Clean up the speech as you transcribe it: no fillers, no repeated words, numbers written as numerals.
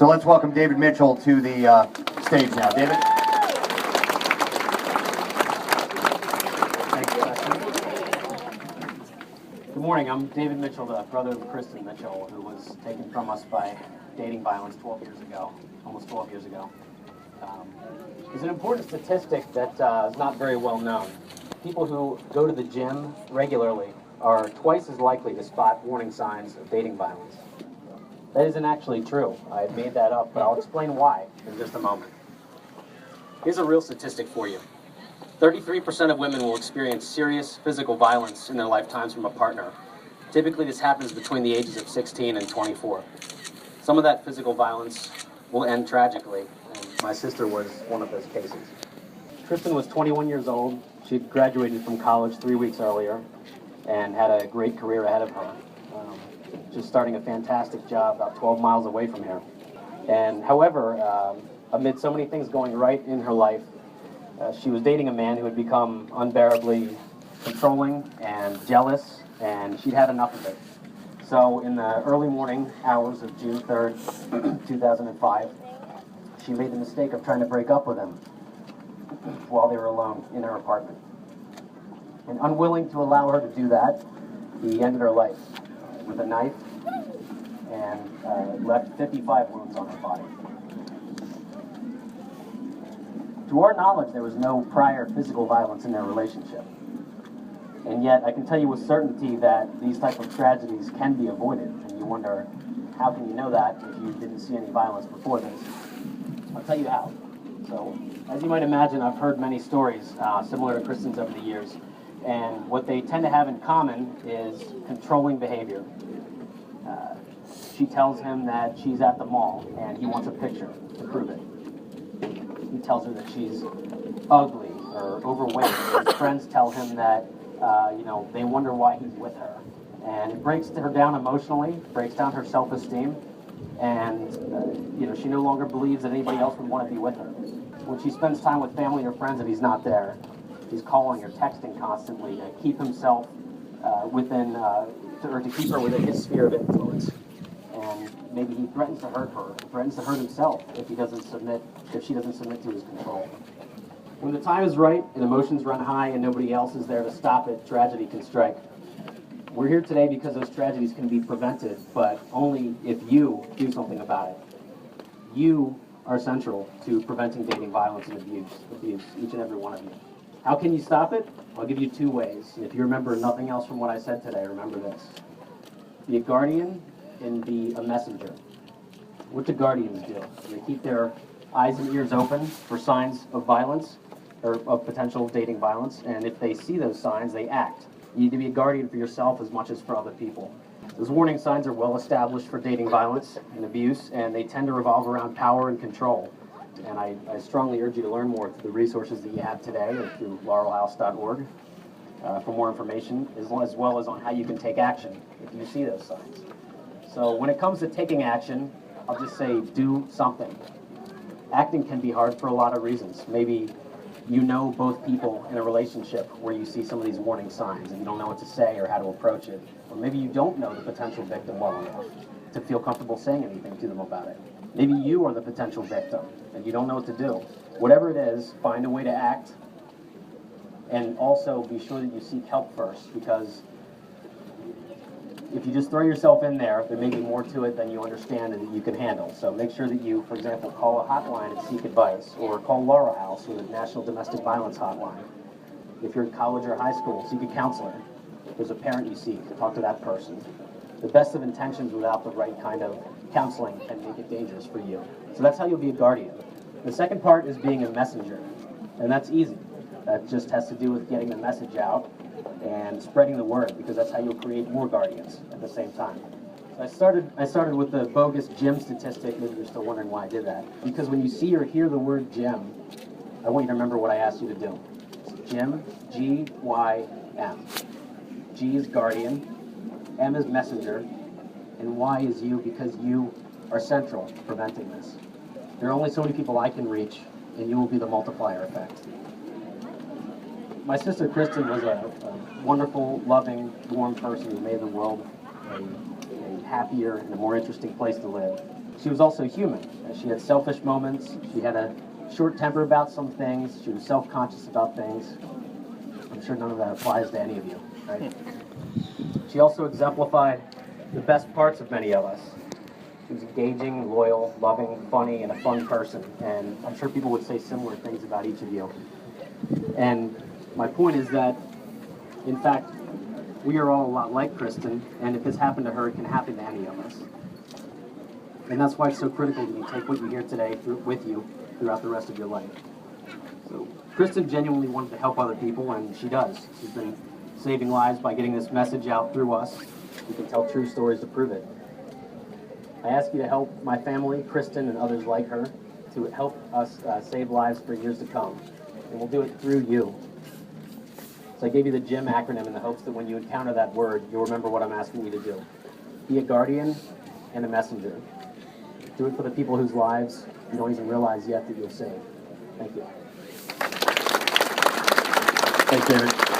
So let's welcome David Mitchell to the stage now. David? Thanks, Kristin. Good morning. I'm David Mitchell, the brother of Kristin Mitchell, who was taken from us by dating violence 12 years ago, almost 12 years ago. There's an important statistic that is not very well known. People who go to the gym regularly are twice as likely to spot warning signs of dating violence. That isn't actually true. I made that up, but I'll explain why in just a moment. Here's a real statistic for you. 33% of women will experience serious physical violence in their lifetimes from a partner. Typically, this happens between the ages of 16 and 24. Some of that physical violence will end tragically, and my sister was one of those cases. Kristin was 21 years old. She'd graduated from college 3 weeks earlier and had a great career ahead of her. Just starting a fantastic job about 12 miles away from here. And however, amid so many things going right in her life, she was dating a man who had become unbearably controlling and jealous, and she'd had enough of it. So in the early morning hours of June 3rd, 2005, she made the mistake of trying to break up with him while they were alone in her apartment. And unwilling to allow her to do that, he ended her life with a knife and left 55 wounds on her body. To our knowledge, there was no prior physical violence in their relationship. And yet, I can tell you with certainty that these type of tragedies can be avoided. And you wonder, how can you know that if you didn't see any violence before this? I'll tell you how. So, as you might imagine, I've heard many stories similar to Kristin's over the years. And what they tend to have in common is controlling behavior. She tells him that she's at the mall and he wants a picture to prove it. He tells her that she's ugly or overweight. His friends tell him that, they wonder why he's with her. And it breaks her down emotionally, breaks down her self-esteem, and, she no longer believes that anybody else would want to be with her. When she spends time with family or friends and he's not there, he's calling or texting constantly to keep himself to keep her within his sphere of influence. And maybe he threatens to hurt her, threatens to hurt himself if she doesn't submit to his control. When the time is right and emotions run high and nobody else is there to stop it, tragedy can strike. We're here today because those tragedies can be prevented, but only if you do something about it. You are central to preventing dating violence and abuse, each and every one of you. How can you stop it? I'll give you 2 ways. If you remember nothing else from what I said today, remember this. Be a guardian and be a messenger. What do guardians do? They keep their eyes and ears open for signs of violence or of potential dating violence, and if they see those signs, they act. You need to be a guardian for yourself as much as for other people. Those warning signs are well established for dating violence and abuse, and they tend to revolve around power and control. And I strongly urge you to learn more through the resources that you have today or through laurelhouse.org for more information, as well as on how you can take action if you see those signs. So when it comes to taking action, I'll just say do something. Acting can be hard for a lot of reasons. Maybe you know both people in a relationship where you see some of these warning signs and you don't know what to say or how to approach it. Or maybe you don't know the potential victim well enough to feel comfortable saying anything to them about it. Maybe you are the potential victim and you don't know what to do. Whatever it is, find a way to act, and also be sure that you seek help first, because if you just throw yourself in there may be more to it than you understand and that you can handle. So make sure that you, for example, call a hotline and seek advice, or call Laurel House, or the National Domestic Violence Hotline. If you're in college or high school, seek a counselor. If there's a parent you seek, talk to that person. The best of intentions without the right kind of counseling can make it dangerous for you. So that's how you'll be a guardian. The second part is being a messenger, and that's easy. That just has to do with getting the message out and spreading the word, because that's how you'll create more guardians at the same time. So I started with the bogus gym statistic. Maybe you're still wondering why I did that. Because when you see or hear the word gym, I want you to remember what I asked you to do. It's gym, G-Y-M. G is guardian, M is messenger, and Y is you, because you are central to preventing this. There are only so many people I can reach, and you will be the multiplier effect. My sister Kristin was a wonderful, loving, warm person who made the world a happier and a more interesting place to live. she was also human. She had selfish moments. She had a short temper about some things. She was self-conscious about things. I'm sure none of that applies to any of you, right? She also exemplified the best parts of many of us. She was engaging, loyal, loving, funny, and a fun person. And I'm sure people would say similar things about each of you. And my point is that, in fact, we are all a lot like Kristin, and if this happened to her, it can happen to any of us. And that's why it's so critical that you take what you hear today with you throughout the rest of your life. So Kristin genuinely wanted to help other people, and she does. She's been saving lives by getting this message out through us. We can tell true stories to prove it. I ask you to help my family, Kristin, and others like her to help us save lives for years to come. And we'll do it through you. So I gave you the GYM acronym in the hopes that when you encounter that word, you'll remember what I'm asking you to do. Be a guardian and a messenger. Do it for the people whose lives you don't even realize yet that you'll save. Thank you. Thanks, David.